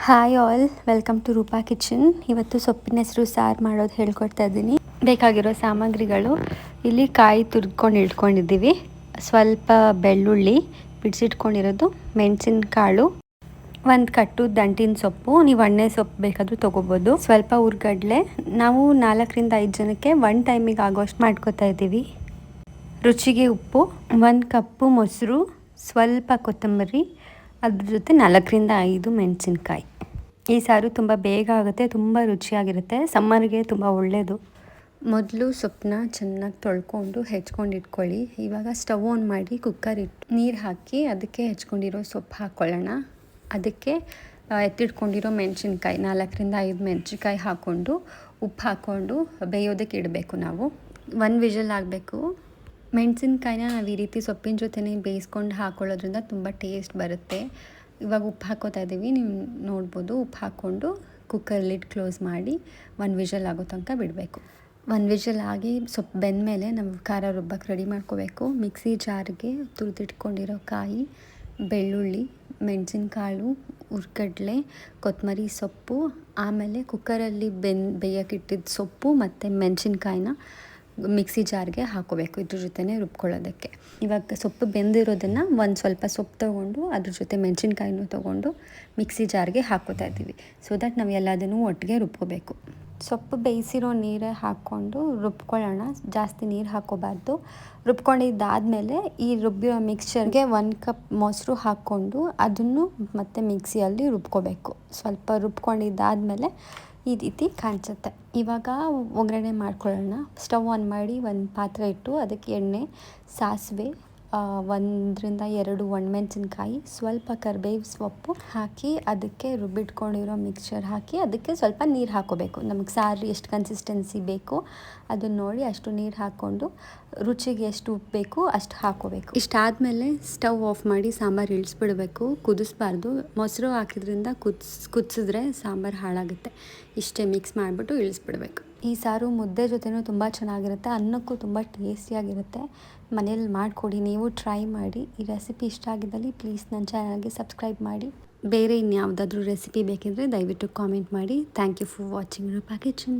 Hi all, welcome to Roopa kitchen. ಇವತ್ತು ಸೊಪ್ಪಿನ ಹೆಸರು ಸಾರು ಮಾಡೋದು ಹೇಳ್ಕೊಡ್ತಾ ಇದ್ದೀನಿ. ಬೇಕಾಗಿರೋ ಸಾಮಗ್ರಿಗಳು: ಇಲ್ಲಿ ಕಾಯಿ ತುರ್ಕೊಂಡು ಇಟ್ಕೊಂಡಿದ್ದೀವಿ, ಸ್ವಲ್ಪ ಬೆಳ್ಳುಳ್ಳಿ ಬಿಡಿಸಿಟ್ಕೊಂಡಿರೋದು, ಮೆಣಸಿನಕಾಳು, ಒಂದು ಕಟ್ಟು ದಂಟಿನ ಸೊಪ್ಪು, ನೀವು ಎಣ್ಣೆ ಸೊಪ್ಪು ಬೇಕಾದರೂ ತೊಗೋಬೋದು, ಸ್ವಲ್ಪ ಹುರ್ಗಡ್ಲೆ. ನಾವು 4-5 ಜನಕ್ಕೆ ಒನ್ ಟೈಮಿಗೆ ಆಗೋಷ್ಟು ಮಾಡ್ಕೊತಾ ಇದ್ದೀವಿ. ರುಚಿಗೆ ಉಪ್ಪು, 1 ಕಪ್ಪು ಮೊಸರು, ಸ್ವಲ್ಪ ಕೊತ್ತಂಬರಿ, ಅದ್ರ ಜೊತೆ 4-5 ಮೆಣಸಿನ್ಕಾಯಿ. ಈ ಸಾರು ತುಂಬ ಬೇಗ ಆಗುತ್ತೆ, ತುಂಬ ರುಚಿಯಾಗಿರುತ್ತೆ, ಸಮ್ಮರ್ಗೆ ತುಂಬ ಒಳ್ಳೆಯದು. ಮೊದಲು ಸೊಪ್ಪನ್ನ ಚೆನ್ನಾಗಿ ತೊಳ್ಕೊಂಡು ಹೆಚ್ಕೊಂಡು ಇಟ್ಕೊಳ್ಳಿ. ಇವಾಗ ಸ್ಟವ್ ಆನ್ ಮಾಡಿ ಕುಕ್ಕರ್ ಇಟ್ಟು ನೀರು ಹಾಕಿ ಅದಕ್ಕೆ ಹೆಚ್ಕೊಂಡಿರೋ ಸೊಪ್ಪು ಹಾಕ್ಕೊಳ್ಳೋಣ. ಅದಕ್ಕೆ ಎತ್ತಿಟ್ಕೊಂಡಿರೋ ಮೆಣಸಿನ್ಕಾಯಿ 4-5 ಮೆಣಸಿನ್ಕಾಯಿ ಹಾಕ್ಕೊಂಡು ಉಪ್ಪು ಹಾಕ್ಕೊಂಡು ಬೇಯೋದಕ್ಕೆ ಇಡಬೇಕು. ನಾವು 1 ವಿಷಲ್ ಆಗಬೇಕು. ಮೆಣಸಿನ್ಕಾಯಿನ ನಾವು ಈ ರೀತಿ ಸೊಪ್ಪಿನ ಜೊತೆನೇ ಬೇಯಿಸ್ಕೊಂಡು ಹಾಕ್ಕೊಳ್ಳೋದ್ರಿಂದ ತುಂಬ ಟೇಸ್ಟ್ ಬರುತ್ತೆ. ಇವಾಗ ಉಪ್ಪು ಹಾಕ್ಕೋತಾ ಇದ್ದೀವಿ, ನೀವು ನೋಡ್ಬೋದು. ಉಪ್ಪು ಹಾಕ್ಕೊಂಡು ಕುಕ್ಕರ್ ಲಿಡ್ ಕ್ಲೋಸ್ ಮಾಡಿ 1 ವಿಷಲ್ ಆಗೋ ತನಕ ಬಿಡಬೇಕು. 1 ವಿಷಲ್ ಆಗಿ ಸೊಪ್ಪು ಬೆಂದಮೇಲೆ ನಾವು ಖಾರ ರುಬ್ಬಕ್ಕೆ ರೆಡಿ ಮಾಡ್ಕೋಬೇಕು. ಮಿಕ್ಸಿ ಜಾರ್ಗೆ ತುರಿದಿಟ್ಕೊಂಡಿರೋ ಕಾಯಿ, ಬೆಳ್ಳುಳ್ಳಿ, ಮೆಣಸಿನಕಾಳು, ಹುರ್ಗಡ್ಲೆ, ಕೊತ್ತಂಬರಿ ಸೊಪ್ಪು, ಆಮೇಲೆ ಕುಕ್ಕರಲ್ಲಿ ಬೇಯಕ್ಕಿಟ್ಟಿದ್ದ ಸೊಪ್ಪು ಮತ್ತು ಮೆಣಸಿನ್ಕಾಯಿನ ಮಿಕ್ಸಿ ಜಾರ್ಗೆ ಹಾಕೋಬೇಕು, ಇದ್ರ ಜೊತೆನೇ ರುಬ್ಕೊಳ್ಳೋದಕ್ಕೆ. ಇವಾಗ ಸೊಪ್ಪು ಬೆಂದಿರೋದನ್ನು ಒಂದು ಸ್ವಲ್ಪ ಸೊಪ್ಪು ತೊಗೊಂಡು ಅದ್ರ ಜೊತೆ ಮೆಣಸಿನ್ಕಾಯಿನೂ ತೊಗೊಂಡು ಮಿಕ್ಸಿ ಜಾರ್ಗೆ ಹಾಕ್ಕೋತಾ ಇದ್ದೀವಿ, ಸೊ ದಟ್ ನಾವು ಎಲ್ಲದನ್ನೂ ಒಟ್ಟಿಗೆ ರುಬ್ಕೋಬೇಕು. ಸೊಪ್ಪು ಬೇಯಿಸಿರೋ ನೀರೇ ಹಾಕ್ಕೊಂಡು ರುಬ್ಕೊಳ್ಳೋಣ, ಜಾಸ್ತಿ ನೀರು ಹಾಕ್ಕೋಬಾರ್ದು. ರುಬ್ಕೊಂಡಿದ್ದಾದಮೇಲೆ ಈ ರುಬ್ಬಿರೋ ಮಿಕ್ಸ್ಚರ್ಗೆ 1 ಕಪ್ ಮೊಸರು ಹಾಕ್ಕೊಂಡು ಅದನ್ನು ಮತ್ತೆ ಮಿಕ್ಸಿಯಲ್ಲಿ ರುಬ್ಕೋಬೇಕು. ಸ್ವಲ್ಪ ರುಬ್ಕೊಂಡಿದ್ದಾದಮೇಲೆ ಈ ರೀತಿ ಕಾಣಿಸುತ್ತೆ. ಇವಾಗ ಒಗ್ಗರಣೆ ಮಾಡ್ಕೊಳ್ಳೋಣ. ಸ್ಟವ್ ಆನ್ ಮಾಡಿ ಒಂದು ಪಾತ್ರೆ ಇಟ್ಟು ಅದಕ್ಕೆ ಎಣ್ಣೆ, ಸಾಸಿವೆ, 1-2 ಒಣಮೆಣಸಿನ್ಕಾಯಿ, ಸ್ವಲ್ಪ ಕರಿಬೇವು ಸೊಪ್ಪು ಹಾಕಿ ಅದಕ್ಕೆ ರುಬ್ಬಿಟ್ಕೊಂಡಿರೋ ಮಿಕ್ಸ್ಚರ್ ಹಾಕಿ ಅದಕ್ಕೆ ಸ್ವಲ್ಪ ನೀರು ಹಾಕ್ಕೋಬೇಕು. ನಮಗೆ ಸಾರು ಎಷ್ಟು ಕನ್ಸಿಸ್ಟೆನ್ಸಿ ಬೇಕು ಅದನ್ನು ನೋಡಿ ಅಷ್ಟು ನೀರು ಹಾಕ್ಕೊಂಡು ರುಚಿಗೆ ಎಷ್ಟು ಉಪ್ಪು ಬೇಕು ಅಷ್ಟು ಹಾಕ್ಕೋಬೇಕು. ಇಷ್ಟಾದಮೇಲೆ ಸ್ಟವ್ ಆಫ್ ಮಾಡಿ ಸಾಂಬಾರು ಇಳಿಸ್ಬಿಡಬೇಕು, ಕುದಿಸ್ಬಾರ್ದು. ಮೊಸರು ಹಾಕಿದ್ರಿಂದ ಕುದಿಸಿದ್ರೆ ಸಾಂಬಾರು ಹಾಳಾಗುತ್ತೆ. ಇಷ್ಟೇ ಮಿಕ್ಸ್ ಮಾಡಿಬಿಟ್ಟು ಇಳಿಸ್ಬಿಡ್ಬೇಕು. ಈ ಸಾರು ಮುದ್ದೆ ಜೊತೆನೂ ತುಂಬ ಚೆನ್ನಾಗಿರುತ್ತೆ, ಅನ್ನಕ್ಕೂ ತುಂಬ ಟೇಸ್ಟಿಯಾಗಿರುತ್ತೆ. ಮನೇಲಿ ಮಾಡಿಕೊಡಿ, ನೀವು ಟ್ರೈ ಮಾಡಿ. ಈ ರೆಸಿಪಿ ಇಷ್ಟ ಆಗಿದ್ದಲ್ಲಿ ಪ್ಲೀಸ್ ನನ್ನ ಚಾನಲ್ಗೆ ಸಬ್ಸ್ಕ್ರೈಬ್ ಮಾಡಿ. ಬೇರೆ ಇನ್ಯಾವುದಾದ್ರೂ ರೆಸಿಪಿ ಬೇಕಿದ್ದರೆ ದಯವಿಟ್ಟು ಕಾಮೆಂಟ್ ಮಾಡಿ. Thank you for watching Roopa kitchen.